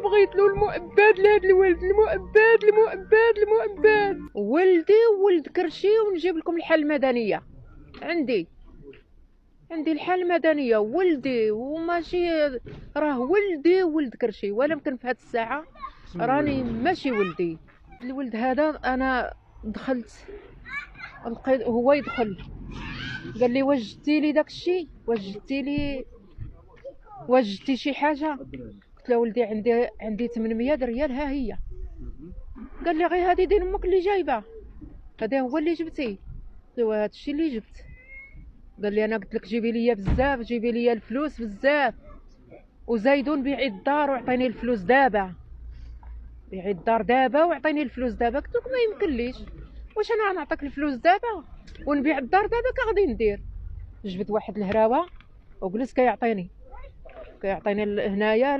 بغيت له المؤبد لهاد الولد، المؤبد ولدي وولد كرشي. ونجيب لكم الحالة المدنية. عندي الحالة المدنية ولدي، وماشي راه ولدي ولد كرشي، ولا يمكن في هاد الساعة راني ماشي ولدي. الولد هذا انا دخلت لقيت هو يدخل قال لي واش جبتي لي داكشي، واش جبتي شي حاجه. قلت له ولدي عندي 800 ريال ها هي. قال لي غير هذه دين امك اللي جايبه، هذا هو اللي جبتي. قلت له هذا الشيء اللي جبت. قال لي انا قلت لك جيبي لي بزاف، جيبي لي الفلوس بزاف، وزايدون بيعي الدار وعطيني الفلوس دابا، بيعي الدار دابا وعطيني الفلوس دابا. قلت له ما يمكنليش، واش انا نعطيك الفلوس دابا ونبيع الدار دابا؟ كغادي ندير؟ جبت واحد الهراوه وجلس كيعطيني هنايا